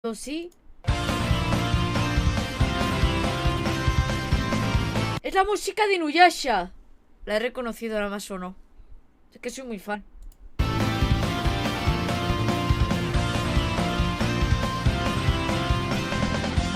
Sí. Es la música de Inuyasha. La he reconocido ahora más o no. Es que soy muy fan.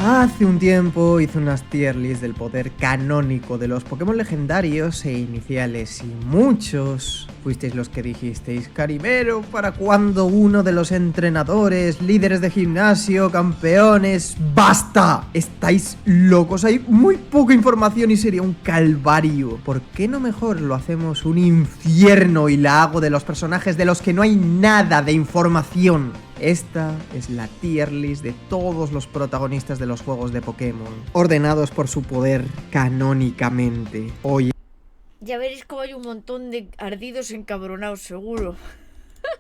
Hace un tiempo hice unas tier list del poder canónico de los Pokémon legendarios e iniciales y muchos fuisteis los que dijisteis: Carimero, ¿para cuándo uno de los entrenadores, líderes de gimnasio, campeones? ¡Basta! Estáis locos, hay muy poca información y sería un calvario. ¿Por qué no mejor lo hacemos un infierno y la hago de los personajes de los que no hay nada de información? Esta es la tier list de todos los protagonistas de los juegos de Pokémon, ordenados por su poder canónicamente. Hoy Ya veréis como hay un montón de ardidos encabronados, seguro.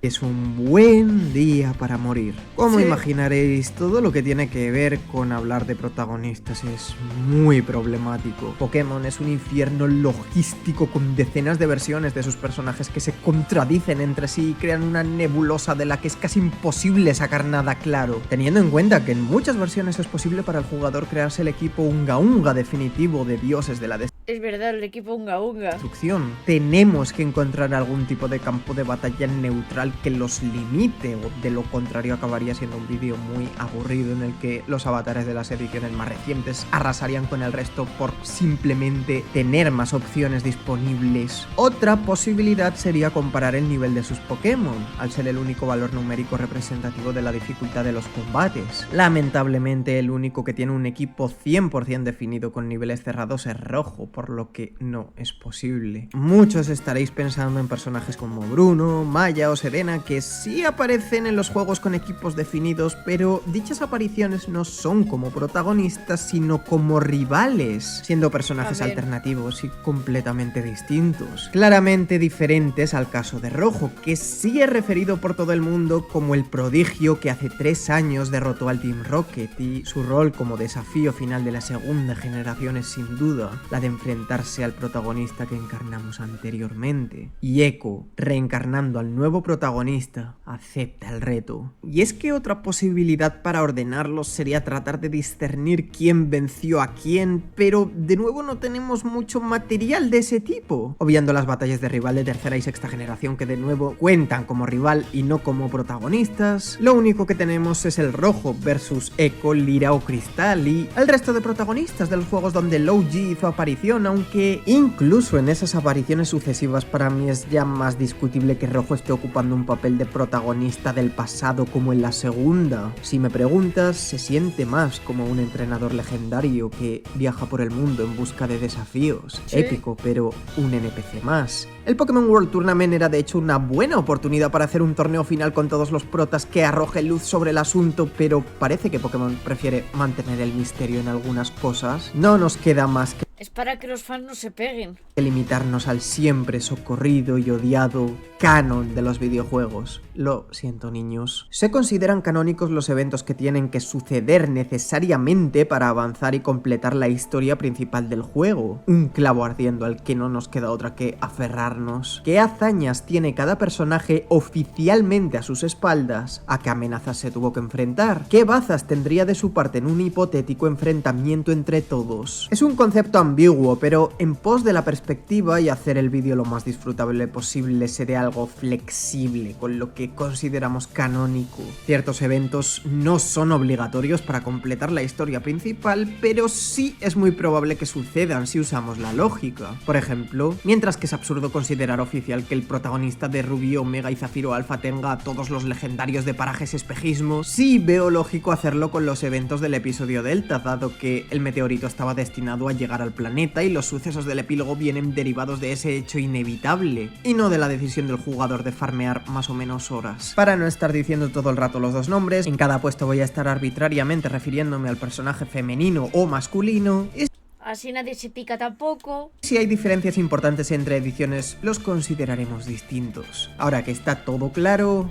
es un buen día para morir. Como Sí. imaginaréis, todo lo que tiene que ver con hablar de protagonistas es muy problemático. Pokémon es un infierno logístico con decenas de versiones de sus personajes que se contradicen entre sí y crean una nebulosa de la que es casi imposible sacar nada claro. Teniendo en cuenta que en muchas versiones es posible para el jugador crearse el equipo Unga Unga definitivo de dioses de la Es verdad, el equipo Unga Unga. destrucción. Tenemos que encontrar algún tipo de campo de batalla neutral que los limite, o de lo contrario acabaría siendo un vídeo muy aburrido en el que los avatares de las ediciones más recientes arrasarían con el resto por simplemente tener más opciones disponibles. Otra posibilidad sería comparar el nivel de sus Pokémon, al ser el único valor numérico representativo de la dificultad de los combates. Lamentablemente, el único que tiene un equipo 100% definido con niveles cerrados es Rojo, por lo que no es posible. Muchos estaréis pensando en personajes como Bruno, Maya o Serena, que sí aparecen en los juegos con equipos definidos, pero dichas apariciones no son como protagonistas, sino como rivales, siendo personajes También. alternativos y completamente distintos. Claramente diferentes al caso de Rojo, que sí es referido por todo el mundo como el prodigio que hace 3 años derrotó al Team Rocket, y su rol como desafío final de la segunda generación es sin duda la de enfrentarse al protagonista que encarnamos anteriormente. Y Echo, reencarnando al nuevo protagonista, acepta el reto. Y es que otra posibilidad para ordenarlos sería tratar de discernir quién venció a quién, pero de nuevo no tenemos mucho material de ese tipo, obviando las batallas de rival de tercera y sexta generación que de nuevo cuentan como rival y no como protagonistas. Lo único que tenemos es el Rojo versus Echo, Lira o Cristal, y el resto de protagonistas de los juegos donde Low-G hizo aparición, aunque incluso en esas apariciones sucesivas para mí es ya más discutible que Rojo esté ocupando un papel de protagonista del pasado como en la segunda. Si me preguntas, se siente más como un entrenador legendario que viaja por el mundo en busca de desafíos. Sí. Épico, pero un NPC más. El Pokémon World Tournament era de hecho una buena oportunidad para hacer un torneo final con todos los protas que arroje luz sobre el asunto, pero parece que Pokémon prefiere mantener el misterio en algunas cosas. No nos queda más que Es para que los fans no se peguen. limitarnos al siempre socorrido y odiado canon de los videojuegos. Lo siento, niños. Se consideran canónicos los eventos que tienen que suceder necesariamente para avanzar y completar la historia principal del juego. Un clavo ardiendo al que no nos queda otra que aferrarnos. ¿Qué hazañas tiene cada personaje oficialmente a sus espaldas? ¿A qué amenazas se tuvo que enfrentar? ¿Qué bazas tendría de su parte en un hipotético enfrentamiento entre todos? Es un concepto ambiguo, pero en pos de la perspectiva y hacer el vídeo lo más disfrutable posible seré algo flexible con lo que consideramos canónico. Ciertos eventos no son obligatorios para completar la historia principal, pero sí es muy probable que sucedan si usamos la lógica. Por ejemplo, mientras que es absurdo considerar oficial que el protagonista de Rubí, Omega y Zafiro Alpha tenga a todos los legendarios de parajes espejismo, sí veo lógico hacerlo con los eventos del episodio Delta, dado que el meteorito estaba destinado a llegar al planeta y los sucesos del epílogo vienen derivados de ese hecho inevitable, y no de la decisión del jugador de farmear más o menos horas. Para no estar diciendo todo el rato los dos nombres, en cada puesto voy a estar arbitrariamente refiriéndome al personaje femenino o masculino, y Así nadie se pica tampoco. si hay diferencias importantes entre ediciones, los consideraremos distintos. Ahora que está todo claro,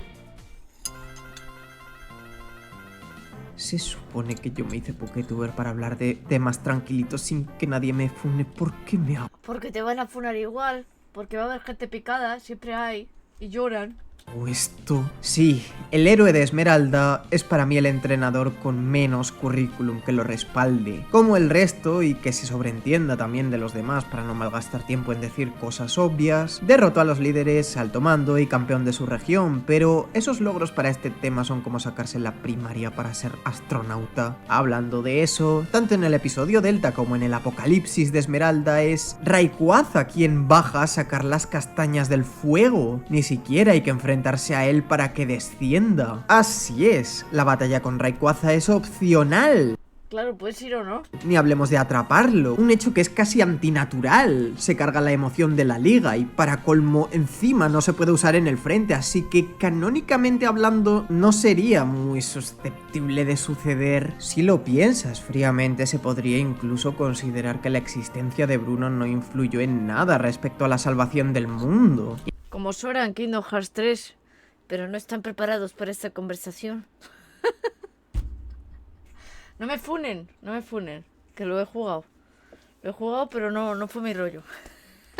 se supone que yo me hice Pokétuber para hablar de temas tranquilitos sin que nadie me fune. ¿Por qué me hago? Porque te van a funar igual. Porque va a haber gente picada, siempre hay. Y lloran. Esto. Sí, el héroe de Esmeralda es para mí el entrenador con menos currículum que lo respalde, como el resto, y que se sobreentienda también de los demás para no malgastar tiempo en decir cosas obvias. Derrotó a los líderes, alto mando y campeón de su región, pero esos logros para este tema son como sacarse la primaria para ser astronauta. Hablando de eso, tanto en el episodio Delta como en el apocalipsis de Esmeralda es Rayquaza quien baja a sacar las castañas del fuego. Ni siquiera hay que enfrentarse a él para que descienda. Así es, la batalla con Rayquaza es opcional. Claro, puedes ir o no. Ni hablemos de atraparlo, un hecho que es casi antinatural. Se carga la emoción de la liga y para colmo encima no se puede usar en el frente, así que canónicamente hablando no sería muy susceptible de suceder. Si lo piensas fríamente, se podría incluso considerar que la existencia de Bruno no influyó en nada respecto a la salvación del mundo. Como Sora en Kingdom Hearts 3, pero no están preparados para esta conversación. No me funen, que lo he jugado. Lo he jugado, pero no fue mi rollo.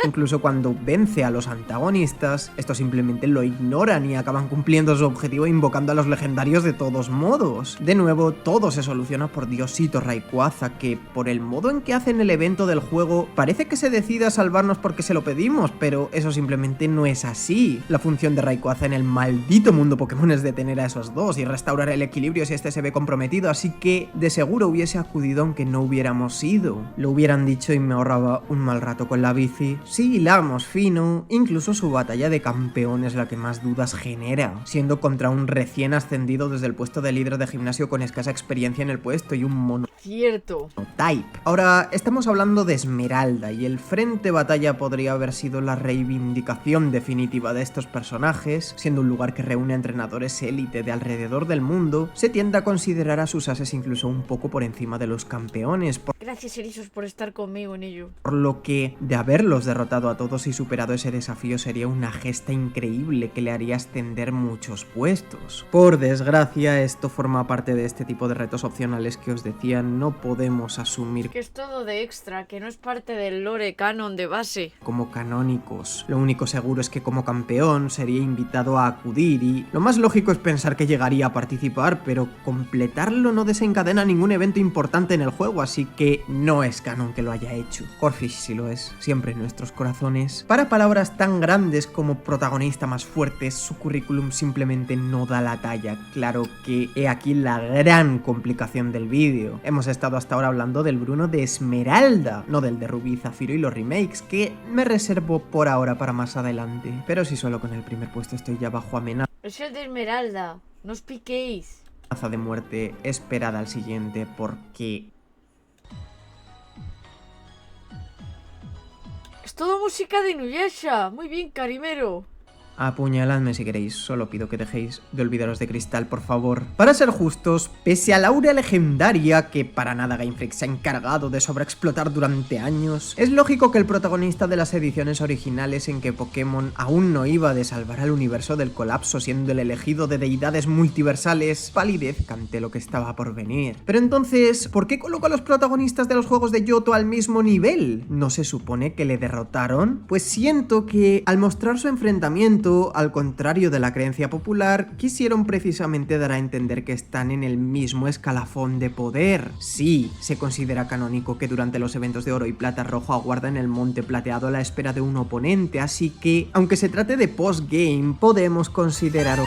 Incluso cuando vence a los antagonistas, estos simplemente lo ignoran y acaban cumpliendo su objetivo invocando a los legendarios de todos modos. De nuevo, todo se soluciona por Diosito Rayquaza, que por el modo en que hacen el evento del juego, parece que se decide a salvarnos porque se lo pedimos, pero eso simplemente no es así. La función de Rayquaza en el maldito mundo Pokémon es detener a esos dos y restaurar el equilibrio si este se ve comprometido, así que de seguro hubiese acudido aunque no hubiéramos ido. Lo hubieran dicho y me ahorraba un mal rato con la bici. Si hilamos fino, incluso su batalla de campeón es la que más dudas genera, siendo contra un recién ascendido desde el puesto de líder de gimnasio con escasa experiencia en el puesto y un mono Cierto. type. Ahora, estamos hablando de Esmeralda y el frente batalla podría haber sido la reivindicación definitiva de estos personajes, siendo un lugar que reúne a entrenadores élite de alrededor del mundo, se tiende a considerar a sus ases incluso un poco por encima de los campeones, Gracias, Erizos, por estar conmigo en ello. por lo que, de haberlos derrotado a todos y superado ese desafío, sería una gesta increíble que le haría ascender muchos puestos. Por desgracia, esto forma parte de este tipo de retos opcionales que os decía, no podemos asumir Que es todo de extra, que no es parte del lore canon de base. como canónicos. Lo único seguro es que como campeón sería invitado a acudir y lo más lógico es pensar que llegaría a participar, pero completarlo no desencadena ningún evento importante en el juego, así que no es canon que lo haya hecho. Corfish sí lo es, siempre en nuestros corazones. Para palabras tan grandes como protagonista más fuerte, su currículum simplemente no da la talla. Claro que he aquí la gran complicación del vídeo. Hemos estado hasta ahora hablando del Bruno de Esmeralda, no del de Rubí, Zafiro y los remakes, que me reservo por ahora para más adelante. Pero si solo con el primer puesto estoy ya bajo amenaza Es el de Esmeralda, no os piquéis. de muerte, esperada al siguiente porque... Es todo música de Inuyasha. Muy bien, Carimero. Apuñaladme si queréis, solo pido que dejéis de olvidaros de Cristal, por favor. Para ser justos, pese a la aurea legendaria que para nada Game Freak se ha encargado de sobreexplotar durante años, es lógico que el protagonista de las ediciones originales en que Pokémon aún no iba de salvar al universo del colapso siendo el elegido de deidades multiversales, palidezca ante lo que estaba por venir. Pero entonces, ¿por qué coloco a los protagonistas de los juegos de Johto al mismo nivel? ¿No se supone que le derrotaron? Pues siento que al mostrar su enfrentamiento, al contrario de la creencia popular, quisieron precisamente dar a entender que están en el mismo escalafón de poder. Sí, se considera canónico que durante los eventos de Oro y Plata Rojo aguardan el Monte Plateado a la espera de un oponente, así que, aunque se trate de postgame, podemos considerar...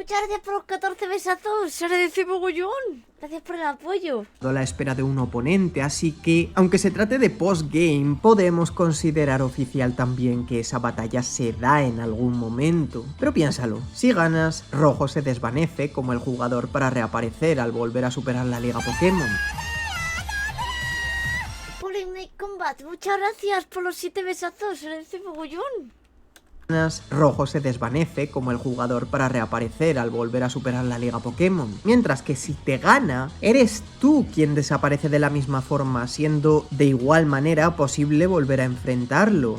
Muchas gracias por los 14 besazos. Se agradece mogollón. Gracias por el apoyo. A la espera de un oponente, así que, aunque se trate de postgame, podemos considerar oficial también que esa batalla se da en algún momento. Pero piénsalo, si ganas, Rojo se desvanece como el jugador para reaparecer al volver a superar la Liga Pokémon. Polymake Combat, muchas gracias por los 7 besazos. Se agradece mogollón. Rojo se desvanece como el jugador para reaparecer al volver a superar la Liga Pokémon, mientras que si te gana, eres tú quien desaparece de la misma forma, siendo de igual manera posible volver a enfrentarlo.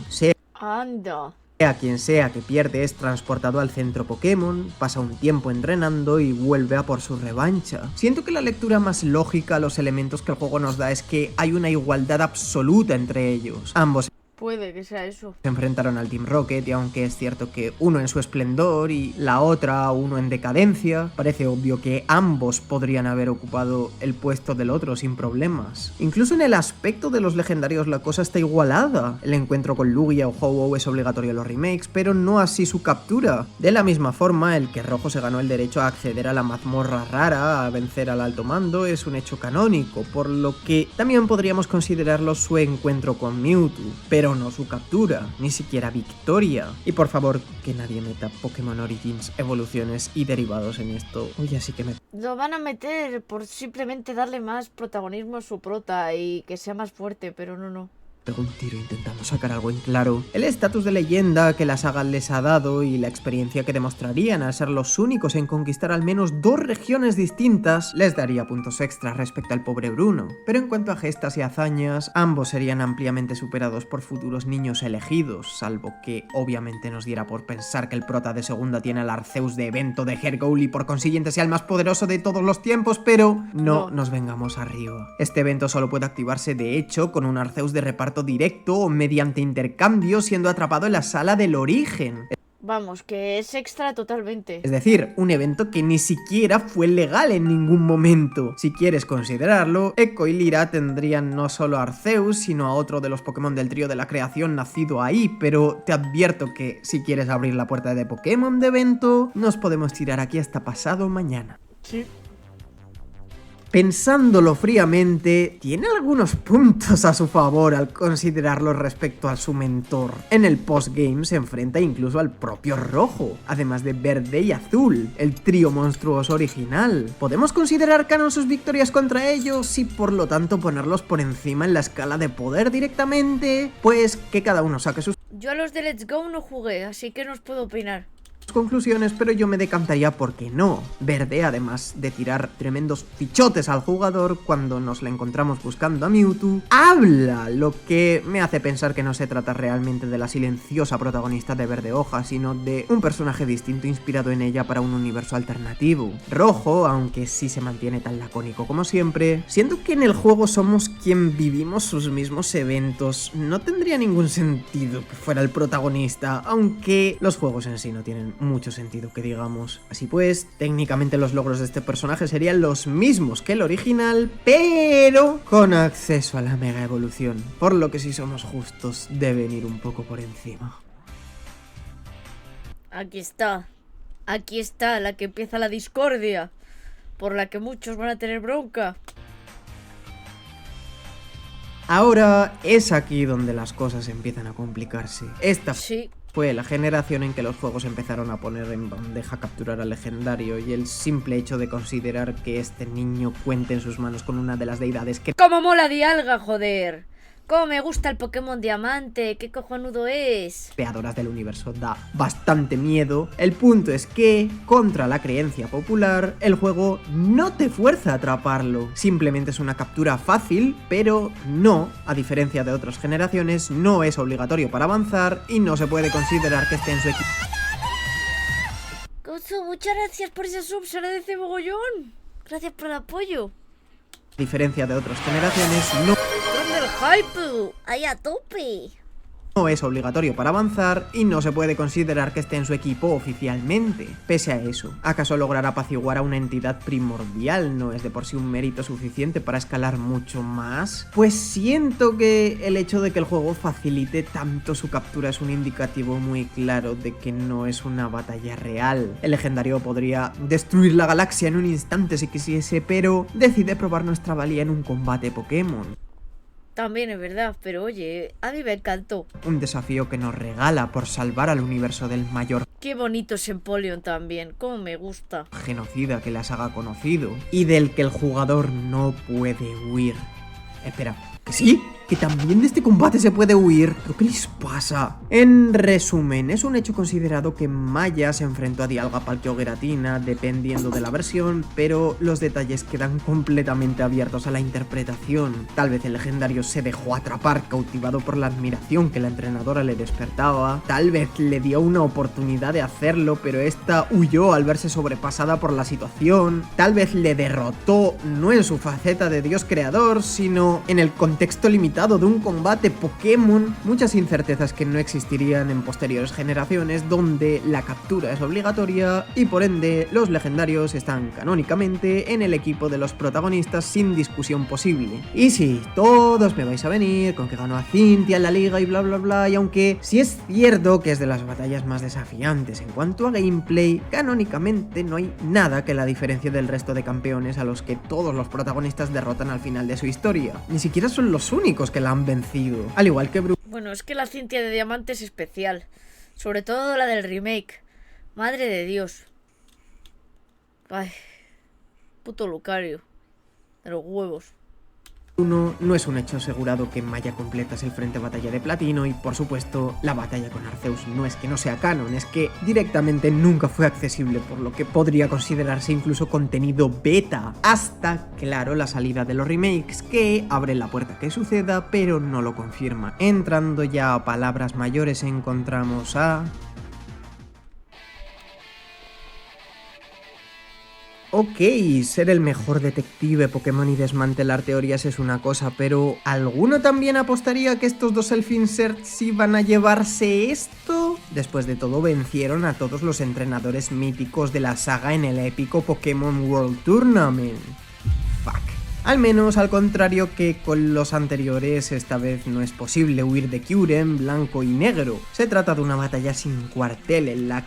Anda. Sea quien sea que pierde es transportado al centro Pokémon, pasa un tiempo entrenando y vuelve a por su revancha. Siento que la lectura más lógica a los elementos que el juego nos da es que hay una igualdad absoluta entre ellos. Ambos Puede que sea eso. Se enfrentaron al Team Rocket y aunque es cierto que uno en su esplendor y la otra uno en decadencia, parece obvio que ambos podrían haber ocupado el puesto del otro sin problemas. Incluso en el aspecto de los legendarios la cosa está igualada. El encuentro con Lugia o Ho-Oh es obligatorio en los remakes, pero no así su captura. De la misma forma, el que Rojo se ganó el derecho a acceder a la mazmorra rara, a vencer al alto mando, es un hecho canónico, por lo que también podríamos considerarlo su encuentro con Mewtwo, pero no su captura, ni siquiera victoria. Y por favor, que nadie meta Pokémon Origins, evoluciones y derivados en esto. Uy, así que me... Lo van a meter por simplemente darle más protagonismo a su prota y que sea más fuerte, pero no. pegó un tiro intentando sacar algo en claro. El estatus de leyenda que la saga les ha dado y la experiencia que demostrarían al ser los únicos en conquistar al menos 2 regiones distintas les daría puntos extras respecto al pobre Bruno. Pero en cuanto a gestas y hazañas, ambos serían ampliamente superados por futuros niños elegidos, salvo que obviamente nos diera por pensar que el prota de segunda tiene al Arceus de evento de Hergoul y por consiguiente sea el más poderoso de todos los tiempos, pero no nos vengamos arriba. Este evento solo puede activarse de hecho con un Arceus de reparto directo o mediante intercambio siendo atrapado en la sala del origen. Vamos, que es extra totalmente. Es decir, un evento que ni siquiera fue legal en ningún momento. Si quieres considerarlo, Echo y Lyra tendrían no solo a Arceus, sino a otro de los Pokémon del trío de la creación nacido ahí, pero te advierto que si quieres abrir la puerta de Pokémon de evento, nos podemos tirar aquí hasta pasado mañana. Sí. Pensándolo fríamente, tiene algunos puntos a su favor al considerarlo respecto a su mentor. En el postgame se enfrenta incluso al propio Rojo, además de Verde y Azul, el trío monstruoso original. ¿Podemos considerar canon sus victorias contra ellos y por lo tanto ponerlos por encima en la escala de poder directamente? Pues que cada uno saque sus Yo a los de Let's Go no jugué, así que no os puedo opinar conclusiones, pero yo me decantaría porque no. Verde, además de tirar tremendos fichotes al jugador cuando nos la encontramos buscando a Mewtwo, habla, lo que me hace pensar que no se trata realmente de la silenciosa protagonista de Verde Hoja, sino de un personaje distinto inspirado en ella para un universo alternativo. Rojo, aunque sí se mantiene tan lacónico como siempre, siendo que en el juego somos quien vivimos sus mismos eventos, no tendría ningún sentido que fuera el protagonista, aunque los juegos en sí no tienen mucho sentido que digamos. Así pues, técnicamente los logros de este personaje serían los mismos que el original, pero con acceso a la mega evolución, por lo que si somos justos deben ir un poco por encima. Aquí está la que empieza la discordia, por la que muchos van a tener bronca. Ahora es aquí donde las cosas empiezan a complicarse. Esta fue la generación en que los juegos empezaron a poner en bandeja capturar al legendario y el simple hecho de considerar que este niño cuente en sus manos con una de las deidades que... ¡Cómo mola Dialga, joder! ¡Cómo me gusta el Pokémon Diamante! ¡Qué cojonudo es! Creadoras del universo da bastante miedo. El punto es que, contra la creencia popular, el juego no te fuerza a atraparlo. Simplemente es una captura fácil, pero no, a diferencia de otras generaciones, no es obligatorio para avanzar y no se puede considerar que esté en su equipo. Gozo, muchas gracias por ese sub, se agradece mogollón. Gracias por el apoyo. A diferencia de otras generaciones, no... ¡Del hype! ¡Ahí a tope! No es obligatorio para avanzar y no se puede considerar que esté en su equipo oficialmente. Pese a eso, ¿acaso lograr apaciguar a una entidad primordial no es de por sí un mérito suficiente para escalar mucho más? Pues siento que el hecho de que el juego facilite tanto su captura es un indicativo muy claro de que no es una batalla real. El legendario podría destruir la galaxia en un instante si quisiese, pero decide probar nuestra valía en un combate Pokémon. También es verdad, pero oye, a mí me encantó. Un desafío que nos regala por salvar al universo del mayor... Qué bonito es Empoleon también, cómo me gusta. ...genocida que la saga ha conocido y del que el jugador no puede huir. Espera, ¿que sí? ¿Que también de este combate se puede huir? ¿Pero qué les pasa? En resumen, es un hecho considerado que Maya se enfrentó a Dialga, Palkia o Giratina, dependiendo de la versión, pero los detalles quedan completamente abiertos a la interpretación. Tal vez el legendario se dejó atrapar, cautivado por la admiración que la entrenadora le despertaba. Tal vez le dio una oportunidad de hacerlo, pero esta huyó al verse sobrepasada por la situación. Tal vez le derrotó no en su faceta de dios creador, sino en el contexto contexto limitado de un combate Pokémon, muchas incertezas que no existirían en posteriores generaciones, donde la captura es obligatoria y por ende los legendarios están canónicamente en el equipo de los protagonistas sin discusión posible. Y sí, todos me vais a venir con que ganó a Cynthia en la liga y bla bla bla, y aunque sí es cierto que es de las batallas más desafiantes en cuanto a gameplay, canónicamente no hay nada que la diferencie del resto de campeones a los que todos los protagonistas derrotan al final de su historia. Ni siquiera son los únicos que la han vencido, al igual que Bueno, es que la Cynthia de Diamante es especial, sobre todo la del remake. Madre de Dios. Ay, puto Lucario, de los huevos. No es un hecho asegurado que Maya completas el frente batalla de platino y por supuesto la batalla con Arceus no es que no sea canon, es que directamente nunca fue accesible, por lo que podría considerarse incluso contenido beta, hasta, claro, la salida de los remakes, que abre la puerta a que suceda pero no lo confirma. Entrando ya a palabras mayores encontramos a... Ok, ser el mejor detective Pokémon y desmantelar teorías es una cosa, pero ¿alguno también apostaría que estos dos Self-Inserts iban a llevarse esto? Después de todo, vencieron a todos los entrenadores míticos de la saga en el épico Pokémon World Tournament. Fuck. Al menos al contrario que con los anteriores, esta vez no es posible huir de Kyurem, blanco y negro. Se trata de una batalla sin cuartel en la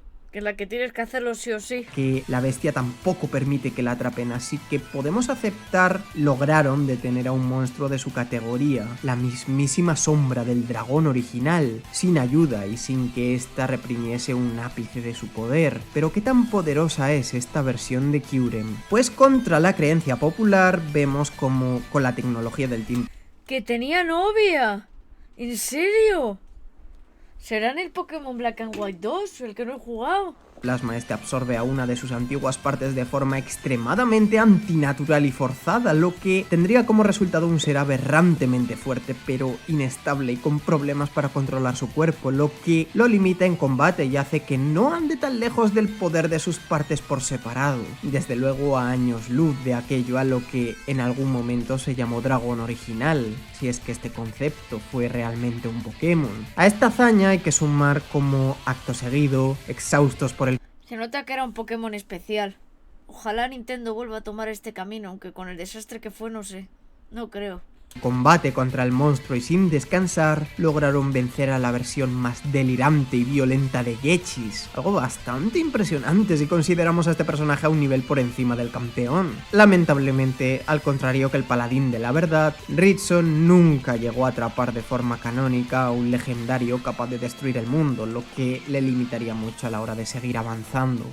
que tienes que hacerlo sí o sí. Que la bestia tampoco permite que la atrapen, así que podemos aceptar, lograron detener a un monstruo de su categoría, la mismísima sombra del dragón original, sin ayuda y sin que ésta reprimiese un ápice de su poder. Pero ¿qué tan poderosa es esta versión de Kyurem? Pues contra la creencia popular vemos como con la tecnología del tiempo... ¡Que tenía novia! ¿En serio? ¿Será en el Pokémon Black and White 2, el que no he jugado? Plasma este absorbe a una de sus antiguas partes de forma extremadamente antinatural y forzada, lo que tendría como resultado un ser aberrantemente fuerte, pero inestable y con problemas para controlar su cuerpo, lo que lo limita en combate y hace que no ande tan lejos del poder de sus partes por separado. Desde luego a años luz de aquello a lo que en algún momento se llamó dragón original, si es que este concepto fue realmente un Pokémon. A esta hazaña hay que sumar como acto seguido, exhaustos por el... Se nota que era un Pokémon especial. Ojalá Nintendo vuelva a tomar este camino, aunque con el desastre que fue no sé. No creo. Combate contra el monstruo y sin descansar, lograron vencer a la versión más delirante y violenta de Gechis, algo bastante impresionante si consideramos a este personaje a un nivel por encima del campeón. Lamentablemente, al contrario que el paladín de la verdad, Ridson nunca llegó a atrapar de forma canónica a un legendario capaz de destruir el mundo, lo que le limitaría mucho a la hora de seguir avanzando.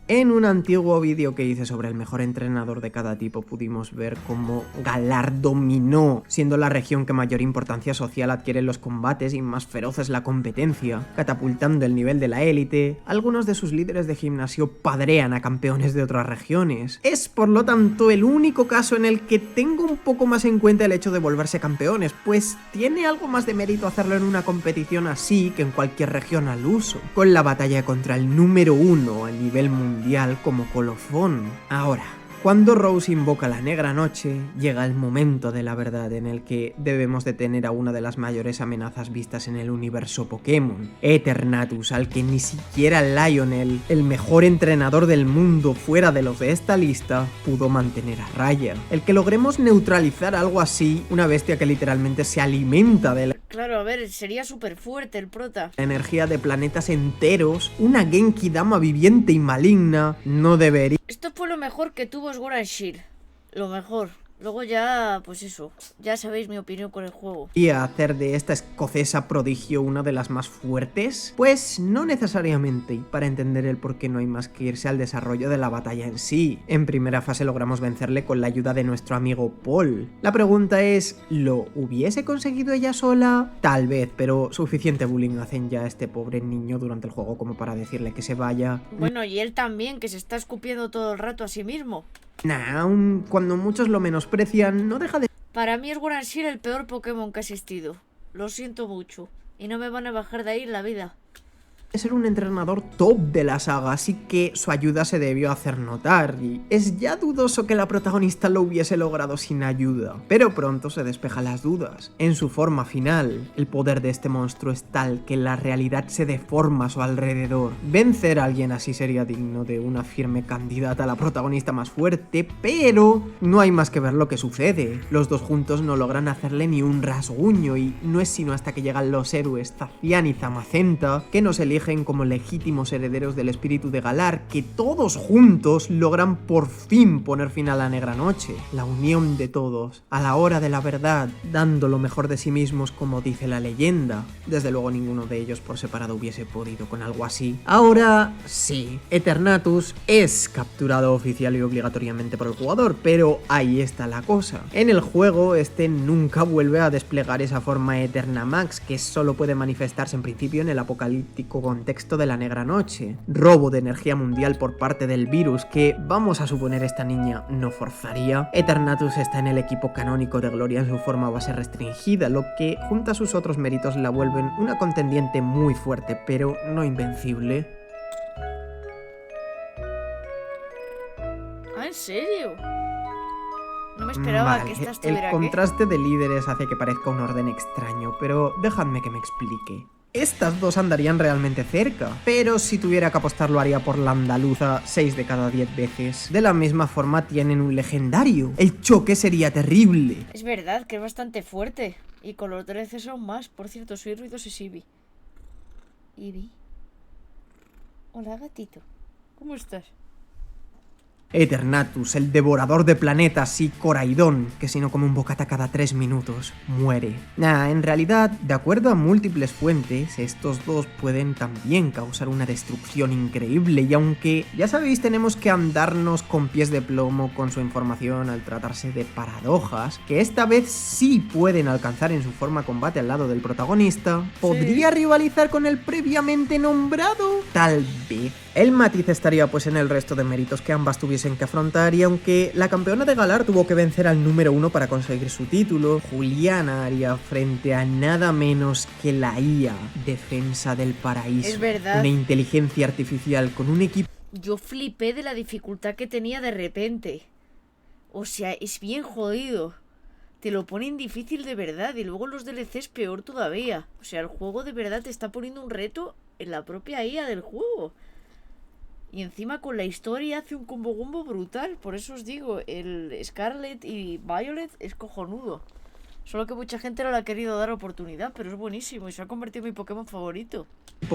En un antiguo vídeo que hice sobre el mejor entrenador de cada tipo pudimos ver cómo Galar dominó, siendo la región que mayor importancia social adquiere en los combates y más feroz es la competencia, catapultando el nivel de la élite. Algunos de sus líderes de gimnasio padrean a campeones de otras regiones. Es por lo tanto el único caso en el que tengo un poco más en cuenta el hecho de volverse campeones, pues tiene algo más de mérito hacerlo en una competición así que en cualquier región al uso, con la batalla contra el número 1 a nivel mundial como colofón. Ahora, cuando Rose invoca la negra noche, llega el momento de la verdad en el que debemos detener a una de las mayores amenazas vistas en el universo Pokémon, Eternatus, al que ni siquiera Lionel, el mejor entrenador del mundo fuera de los de esta lista, pudo mantener a raya. El que logremos neutralizar algo así, una bestia que literalmente se alimenta de la... Claro, a ver, sería súper fuerte el prota. energía de planetas enteros, una Genki Dama viviente y maligna, no debería... Esto fue lo mejor que tuvo Sword and Shield. Lo mejor. Luego ya, pues eso, ya sabéis mi opinión con el juego. ¿Y hacer de esta escocesa prodigio una de las más fuertes? Pues no necesariamente, y para entender el por qué no hay más que irse al desarrollo de la batalla en sí. En primera fase logramos vencerle con la ayuda de nuestro amigo Paul. La pregunta es, ¿lo hubiese conseguido ella sola? Tal vez, pero suficiente bullying hacen ya a este pobre niño durante el juego como para decirle que se vaya. Bueno, y él también, que se está escupiendo todo el rato a sí mismo. Nah, aun cuando muchos lo menosprecian, no deja de... Para mí es Sword and Shield el peor Pokémon que ha existido. Lo siento mucho. Y no me van a bajar de ahí en la vida. ser un entrenador top de la saga, así que su ayuda se debió hacer notar, y es ya dudoso que la protagonista lo hubiese logrado sin ayuda. Pero pronto se despejan las dudas. En su forma final, el poder de este monstruo es tal que la realidad se deforma a su alrededor. Vencer a alguien así sería digno de una firme candidata a la protagonista más fuerte, pero no hay más que ver lo que sucede. Los dos juntos no logran hacerle ni un rasguño, y no es sino hasta que llegan los héroes Zacian y Zamacenta que nos eligen como legítimos herederos del espíritu de Galar, que todos juntos logran por fin poner fin a la negra noche. La unión de todos, a la hora de la verdad, dando lo mejor de sí mismos como dice la leyenda. Desde luego ninguno de ellos por separado hubiese podido con algo así. Ahora sí, Eternatus es capturado oficial y obligatoriamente por el jugador, pero ahí está la cosa. En el juego este nunca vuelve a desplegar esa forma Eterna Max, que solo puede manifestarse en principio en el apocalíptico contexto de la negra noche. Robo de energía mundial por parte del virus que, vamos a suponer, esta niña no forzaría. Eternatus está en el equipo canónico de Gloria en su forma base restringida, lo que junto a sus otros méritos la vuelven una contendiente muy fuerte, pero no invencible. ¿Ah, en serio? No me esperaba Vale, que esta estuviera el aquí. contraste de líderes hace que parezca un orden extraño, pero dejadme que me explique. Estas dos andarían realmente cerca, pero si tuviera que apostar lo haría por la andaluza 6 de cada 10 veces. De la misma forma tienen un legendario. El choque sería terrible. Es verdad que es bastante fuerte. Y con los DLCs aún más. Por cierto, soy Ruidos y Ibi. Ibi. Hola, gatito. ¿Cómo estás? Eternatus, el devorador de planetas, y Coraidon, que si no come un bocata cada 3 minutos, muere. En realidad, de acuerdo a múltiples fuentes, estos dos pueden también causar una destrucción increíble, y aunque, ya sabéis, tenemos que andarnos con pies de plomo con su información al tratarse de paradojas, que esta vez sí pueden alcanzar en su forma combate al lado del protagonista, ¿podría rivalizar con el previamente nombrado? Tal vez. El matiz estaría pues en el resto de méritos que ambas tuviesen que afrontar, y aunque la campeona de Galar tuvo que vencer al número 1 para conseguir su título, Juliana haría frente a nada menos que la IA, Defensa del Paraíso. Es verdad. Una inteligencia artificial con un equipo... Yo flipé de la dificultad que tenía de repente. O sea, es bien jodido. Te lo ponen difícil de verdad y luego los DLCs peor todavía. O sea, el juego de verdad te está poniendo un reto en la propia IA del juego. Y encima con la historia hace un combo brutal. Por eso os digo, el Scarlet y Violet es cojonudo. Solo que mucha gente no le ha querido dar oportunidad, pero es buenísimo y se ha convertido en mi Pokémon favorito.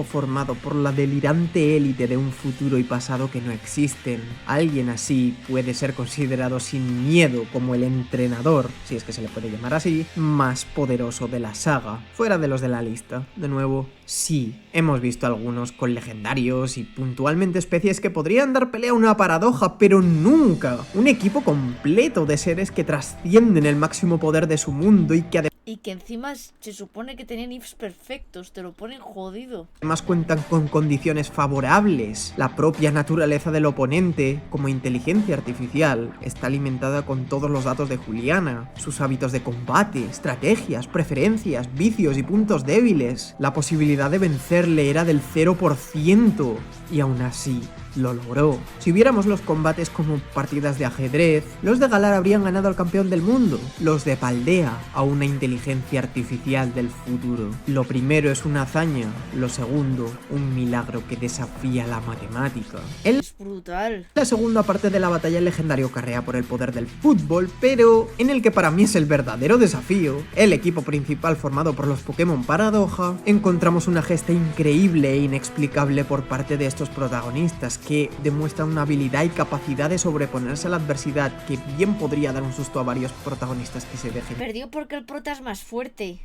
formado por la delirante élite de un futuro y pasado que no existen. Alguien así puede ser considerado sin miedo como el entrenador, si es que se le puede llamar así, más poderoso de la saga, fuera de los de la lista. De nuevo, sí, hemos visto algunos con legendarios y puntualmente especies que podrían dar pelea a una paradoja, pero nunca un equipo completo de seres que trascienden el máximo poder de su mundo y que Y que encima se supone que tenían ifs perfectos, te lo ponen jodido. además cuentan con condiciones favorables. La propia naturaleza del oponente, como inteligencia artificial, está alimentada con todos los datos de Juliana, sus hábitos de combate, estrategias, preferencias, vicios y puntos débiles. La posibilidad de vencerle era del 0%, y aún así lo logró. Si viéramos los combates como partidas de ajedrez, los de Galar habrían ganado al campeón del mundo, los de Paldea a una inteligencia artificial del futuro. Lo primero es una hazaña, lo segundo, un milagro que desafía la matemática. Es brutal. La segunda parte de la batalla el legendario carrea por el poder del fútbol, pero en el que para mí es el verdadero desafío, el equipo principal formado por los Pokémon Paradoja, encontramos una gesta increíble e inexplicable por parte de estos protagonistas que demuestran una habilidad y capacidad de sobreponerse a la adversidad que bien podría dar un susto a varios protagonistas que se dejen Perdió porque el prota es más fuerte.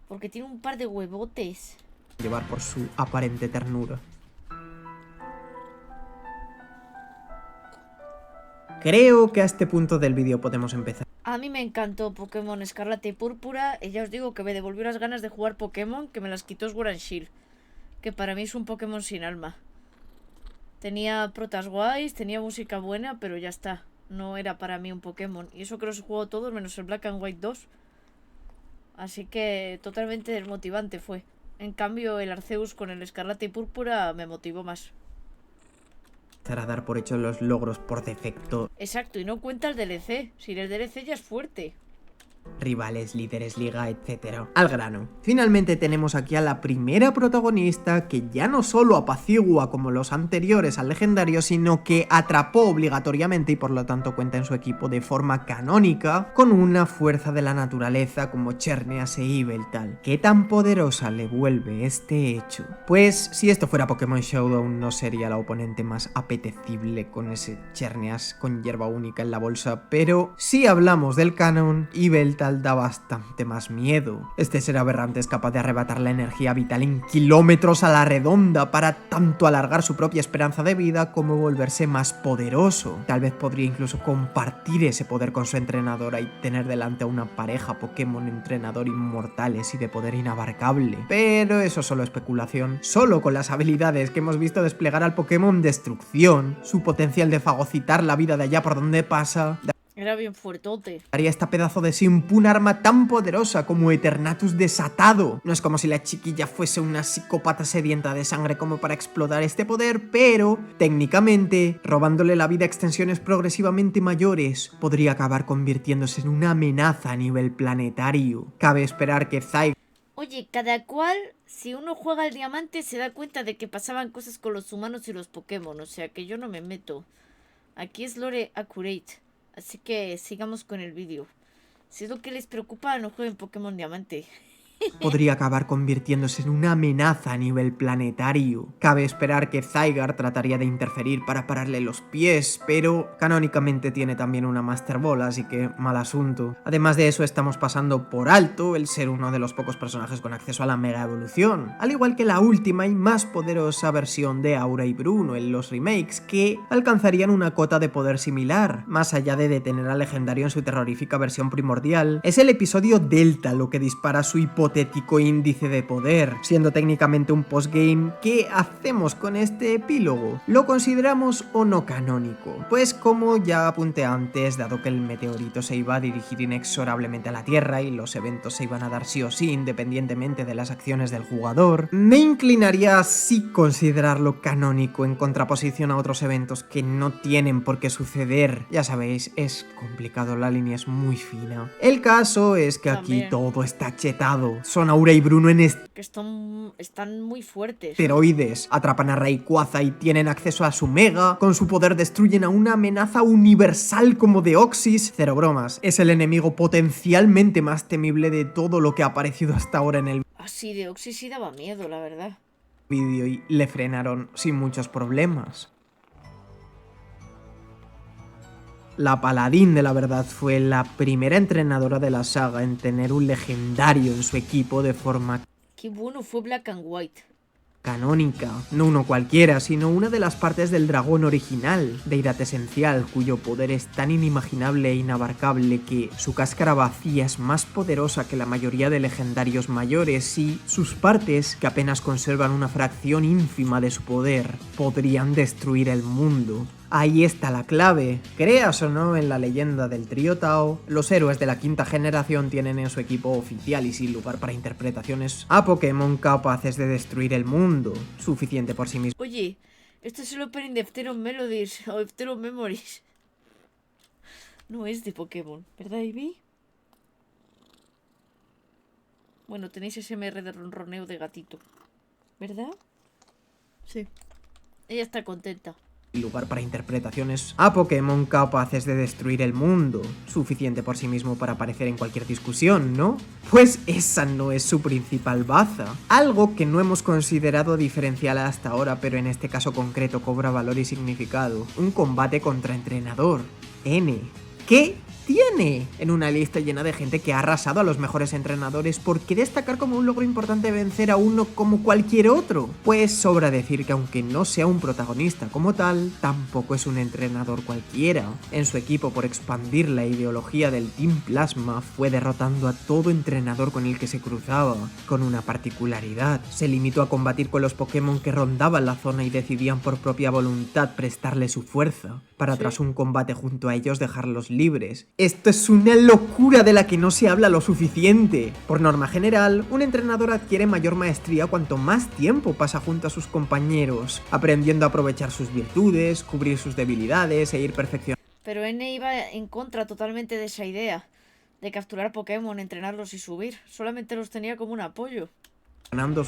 Porque tiene un par de huevotes. llevar por su aparente ternura. Creo que a este punto del vídeo podemos empezar. A mí me encantó Pokémon Escarlata y Púrpura. Y ya os digo que me devolvió las ganas de jugar Pokémon, que me las quitó Sword and Shield. Que para mí es un Pokémon sin alma. Tenía protas guays, tenía música buena, pero ya está. No era para mí un Pokémon. Y eso que los he jugado todos, menos el Black and White 2. Así que totalmente desmotivante fue. En cambio, el Arceus con el escarlata y púrpura me motivó más. A dar por hecho los logros por defecto. Exacto, y no cuenta el DLC. Si el DLC ya es fuerte. Rivales, líderes, liga, etc. Al grano. Finalmente tenemos aquí a la primera protagonista que ya no solo apacigua como los anteriores al legendario, sino que atrapó obligatoriamente y por lo tanto cuenta en su equipo de forma canónica con una fuerza de la naturaleza como Xerneas e Yveltal. ¿Qué tan poderosa le vuelve este hecho? Pues si esto fuera Pokémon Showdown no sería la oponente más apetecible con ese Xerneas con hierba única en la bolsa, pero si hablamos del canon, Yveltal da bastante más miedo. Este ser aberrante es capaz de arrebatar la energía vital en kilómetros a la redonda para tanto alargar su propia esperanza de vida como volverse más poderoso. Tal vez podría incluso compartir ese poder con su entrenadora y tener delante a una pareja Pokémon entrenador inmortales y de poder inabarcable. Pero eso es solo especulación. Solo con las habilidades que hemos visto desplegar al Pokémon Destrucción, su potencial de fagocitar la vida de allá por donde pasa, Era bien fuertote. haría esta pedazo de Simp un arma tan poderosa como Eternatus desatado. No es como si la chiquilla fuese una psicópata sedienta de sangre como para explotar este poder, pero técnicamente, robándole la vida a extensiones progresivamente mayores, podría acabar convirtiéndose en una amenaza a nivel planetario. Cabe esperar que Zygarde Oye, cada cual, si uno juega al diamante, se da cuenta de que pasaban cosas con los humanos y los Pokémon. O sea que yo no me meto. Aquí es lore accurate. Así que sigamos con el vídeo. Si es lo que les preocupa, no jueguen Pokémon Diamante. podría acabar convirtiéndose en una amenaza a nivel planetario. Cabe esperar que Zygarde trataría de interferir para pararle los pies, pero canónicamente tiene también una Master Ball, así que mal asunto. Además de eso, estamos pasando por alto el ser uno de los pocos personajes con acceso a la Mega Evolución, al igual que la última y más poderosa versión de Aura y Bruno en los remakes, que alcanzarían una cota de poder similar. Más allá de detener al legendario en su terrorífica versión primordial, es el episodio Delta lo que dispara su hipotético índice de poder, siendo técnicamente un postgame. ¿Qué hacemos con este epílogo? ¿Lo consideramos o no canónico? Pues como ya apunté antes, dado que el meteorito se iba a dirigir inexorablemente a la Tierra y los eventos se iban a dar sí o sí independientemente de las acciones del jugador, me inclinaría a sí considerarlo canónico en contraposición a otros eventos que no tienen por qué suceder. Ya sabéis, es complicado, la línea es muy fina. El caso es que aquí También. todo está chetado. Son Aura y Bruno en Que están muy fuertes. esteroides, atrapan a Rayquaza y tienen acceso a su Mega, con su poder destruyen a una amenaza universal como Deoxys. Cero bromas, es el enemigo potencialmente más temible de todo lo que ha aparecido hasta ahora en el Así de Oxy sí daba miedo, la verdad. vídeo y le frenaron sin muchos problemas. La Paladín de la verdad fue la primera entrenadora de la saga en tener un legendario en su equipo de forma Qué bueno fue Black and White. canónica, no uno cualquiera, sino una de las partes del dragón original, deidad esencial, cuyo poder es tan inimaginable e inabarcable que su cáscara vacía es más poderosa que la mayoría de legendarios mayores y sus partes, que apenas conservan una fracción ínfima de su poder, podrían destruir el mundo. Ahí está la clave. Creas o no en la leyenda del trío Tao, los héroes de la quinta generación tienen en su equipo oficial y sin lugar para interpretaciones a Pokémon capaces de destruir el mundo, suficiente por sí mismo. Oye, esto es el opening de Pteron Melodies o Pteron Memories. No es de Pokémon, ¿verdad, Ivy? Bueno, tenéis SMR de ronroneo de gatito, ¿verdad? Sí. Ella está contenta. Lugar para interpretaciones a Pokémon capaces de destruir el mundo, suficiente por sí mismo para aparecer en cualquier discusión, ¿no? Pues esa no es su principal baza. Algo que no hemos considerado diferencial hasta ahora, pero en este caso concreto cobra valor y significado. Un combate contra entrenador. N. ¿Qué tiene? En una lista llena de gente que ha arrasado a los mejores entrenadores, ¿por qué destacar como un logro importante vencer a uno como cualquier otro? Pues sobra decir que aunque no sea un protagonista como tal, tampoco es un entrenador cualquiera. En su equipo, por expandir la ideología del Team Plasma, fue derrotando a todo entrenador con el que se cruzaba, con una particularidad. Se limitó a combatir con los Pokémon que rondaban la zona y decidían por propia voluntad prestarle su fuerza, para tras un combate junto a ellos dejarlos libres Esto es una locura de la que no se habla lo suficiente. Por norma general, un entrenador adquiere mayor maestría cuanto más tiempo pasa junto a sus compañeros, aprendiendo a aprovechar sus virtudes, cubrir sus debilidades e ir perfeccionando. Pero N iba en contra totalmente de esa idea, de capturar Pokémon, entrenarlos y subir. Solamente los tenía como un apoyo.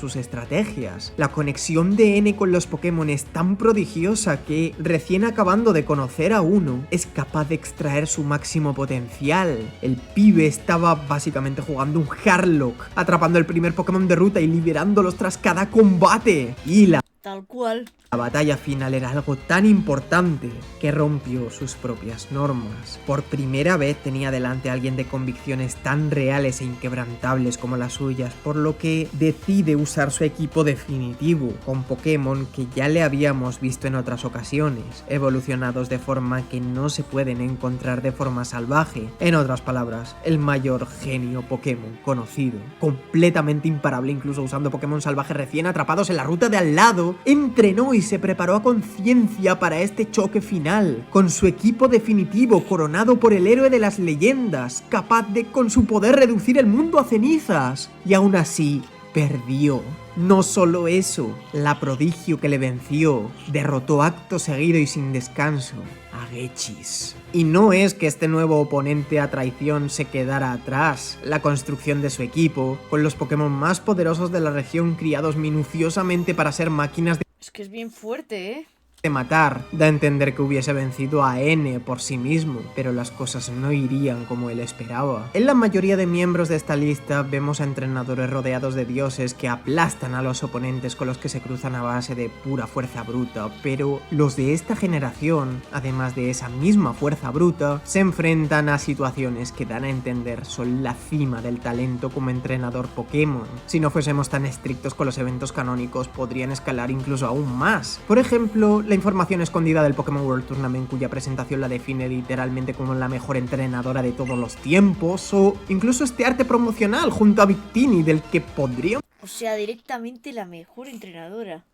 Sus estrategias. La conexión de N con los Pokémon es tan prodigiosa que, recién acabando de conocer a uno, es capaz de extraer su máximo potencial. El pibe estaba básicamente jugando un Harlock, atrapando el primer Pokémon de ruta y liberándolos tras cada combate. Y Tal cual. la batalla final era algo tan importante que rompió sus propias normas. Por primera vez tenía delante a alguien de convicciones tan reales e inquebrantables como las suyas, por lo que decide usar su equipo definitivo, con Pokémon que ya le habíamos visto en otras ocasiones, evolucionados de forma que no se pueden encontrar de forma salvaje. En otras palabras, el mayor genio Pokémon conocido, completamente imparable incluso usando Pokémon salvajes recién atrapados en la ruta de al lado, entrenó y se preparó a conciencia para este choque final, con su equipo definitivo coronado por el héroe de las leyendas, capaz de con su poder reducir el mundo a cenizas, y aún así perdió. No solo eso, la prodigio que le venció derrotó acto seguido y sin descanso a Gechis. Y no es que este nuevo oponente a traición se quedara atrás. La construcción de su equipo, con los Pokémon más poderosos de la región criados minuciosamente para ser máquinas Es que es bien fuerte, ¿eh? de matar, da a entender que hubiese vencido a N por sí mismo, pero las cosas no irían como él esperaba. En la mayoría de miembros de esta lista vemos a entrenadores rodeados de dioses que aplastan a los oponentes con los que se cruzan a base de pura fuerza bruta, pero los de esta generación, además de esa misma fuerza bruta, se enfrentan a situaciones que dan a entender son la cima del talento como entrenador Pokémon. Si no fuésemos tan estrictos con los eventos canónicos, podrían escalar incluso aún más. Por ejemplo, la información escondida del Pokémon World Tournament, cuya presentación la define literalmente como la mejor entrenadora de todos los tiempos, o incluso este arte promocional junto a Victini del que podríamos... O sea, directamente la mejor entrenadora.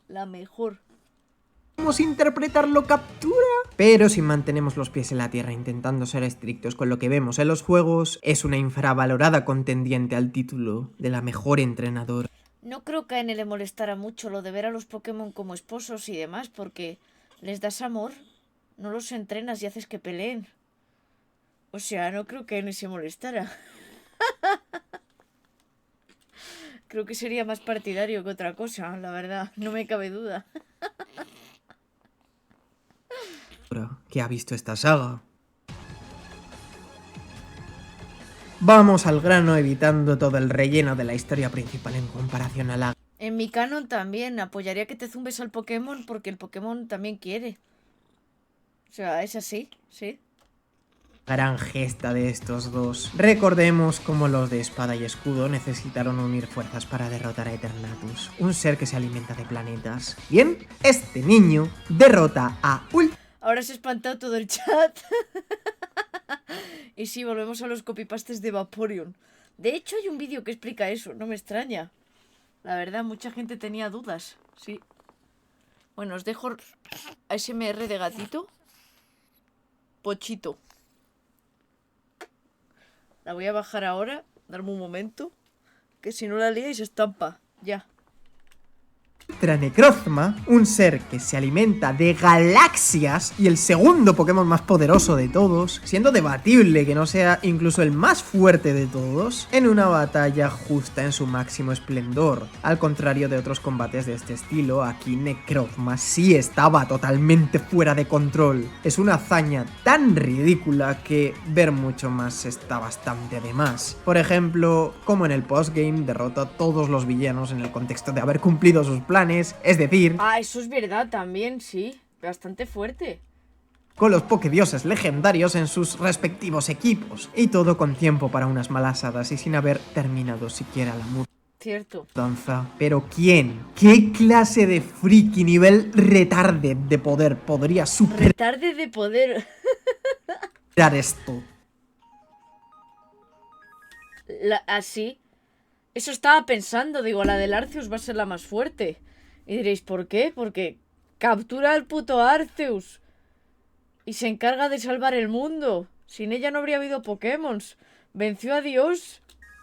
La mejor. interpretarlo captura. Pero si mantenemos los pies en la tierra intentando ser estrictos con lo que vemos en los juegos, es una infravalorada contendiente al título de la mejor entrenadora. No creo que a N le molestara mucho lo de ver a los Pokémon como esposos y demás, porque les das amor, no los entrenas y haces que peleen. O sea, no creo que N se molestara. Creo que sería más partidario que otra cosa, la verdad, no me cabe duda. Que ha visto esta saga. Vamos al grano evitando todo el relleno de la historia principal en comparación a la... En mi canon también apoyaría que te zumbes al Pokémon porque el Pokémon también quiere. O sea, es así, sí. Gran gesta de estos dos. Recordemos cómo los de Espada y Escudo necesitaron unir fuerzas para derrotar a Eternatus, un ser que se alimenta de planetas. Bien, este niño derrota a Ahora se ha espantado todo el chat. Y sí, volvemos a los copypastes de Vaporeon. De hecho, hay un vídeo que explica eso, no me extraña. La verdad, mucha gente tenía dudas, sí. Bueno, os dejo ASMR de gatito. Pochito. La voy a bajar ahora, darme un momento, que si no la líais se estampa, ya. Necrozma, un ser que se alimenta de galaxias y el segundo Pokémon más poderoso de todos, siendo debatible que no sea incluso el más fuerte de todos, en una batalla justa en su máximo esplendor. Al contrario de otros combates de este estilo, aquí Necrozma sí estaba totalmente fuera de control. Es una hazaña tan ridícula que ver mucho más está bastante de más. Por ejemplo, como en el postgame derrota a todos los villanos en el contexto de haber cumplido sus planes, es decir... Ah, eso es verdad también, sí. Bastante fuerte. Con los Pokédioses legendarios en sus respectivos equipos. Y todo con tiempo para unas malasadas y sin haber terminado siquiera la Cierto. mudanza. Pero ¿quién? ¿Qué clase de friki nivel retarde de poder podría superar Retarde de poder. esto? Así. Eso estaba pensando, digo, la del Arceus va a ser la más fuerte. Y diréis, ¿por qué? Porque captura al puto Arceus. Y se encarga de salvar el mundo. Sin ella no habría habido Pokémon. Venció a Dios.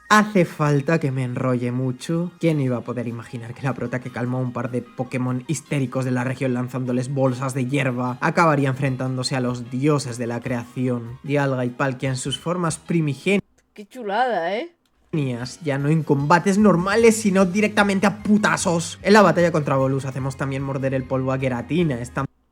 Hace falta que me enrolle mucho. ¿Quién iba a poder imaginar que la prota que calmó a un par de Pokémon histéricos de la región lanzándoles bolsas de hierba acabaría enfrentándose a los dioses de la creación? Dialga y Palkia en sus formas primigenias. Qué chulada, ¿eh? Ya no en combates normales, sino directamente a putazos. En la batalla contra Bolus hacemos también morder el polvo a Giratina.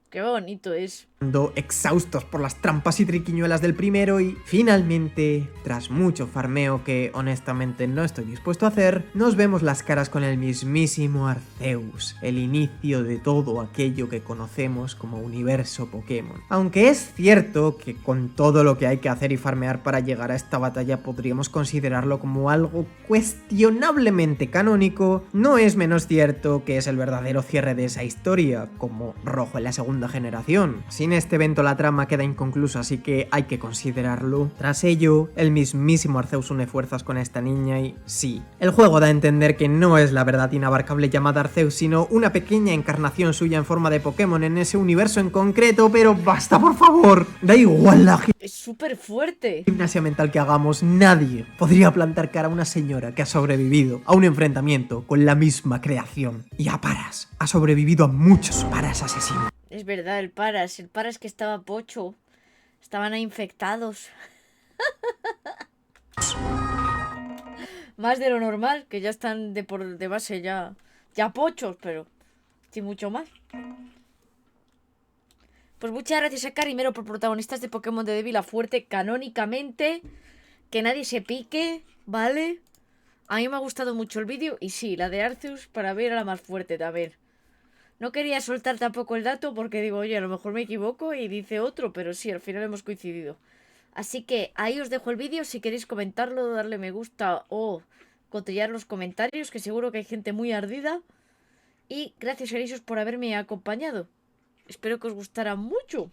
Qué bonito es. Exhaustos por las trampas y triquiñuelas del primero y finalmente, tras mucho farmeo que honestamente no estoy dispuesto a hacer, nos vemos las caras con el mismísimo Arceus, el inicio de todo aquello que conocemos como universo Pokémon. Aunque es cierto que con todo lo que hay que hacer y farmear para llegar a esta batalla podríamos considerarlo como algo cuestionablemente canónico, no es menos cierto que es el verdadero cierre de esa historia, como Rojo en la segunda generación. Sin este evento la trama queda inconclusa, así que hay que considerarlo. Tras ello, el mismísimo Arceus une fuerzas con esta niña y sí, el juego da a entender que no es la verdad inabarcable llamada Arceus, sino una pequeña encarnación suya en forma de Pokémon en ese universo en concreto, pero basta por favor, da igual la Es súper fuerte. gimnasia mental que hagamos, nadie podría plantar cara a una señora que ha sobrevivido a un enfrentamiento con la misma creación. Y a Paras, ha sobrevivido a muchos Paras asesinos. Es verdad, el Paras que estaba pocho. Estaban ahí infectados. Más de lo normal, que ya están de base ya pochos, pero sin mucho más. Pues muchas gracias a Carimero por protagonistas de Pokémon de Débil a Fuerte canónicamente. Que nadie se pique, ¿vale? A mí me ha gustado mucho el vídeo y sí, la de Arceus para ver a la más fuerte también. No quería soltar tampoco el dato porque digo, oye, a lo mejor me equivoco y dice otro, pero sí, al final hemos coincidido. Así que ahí os dejo el vídeo, si queréis comentarlo, darle me gusta o cotillar los comentarios, que seguro que hay gente muy ardida. Y gracias, Erisos, por haberme acompañado. Espero que os gustara mucho.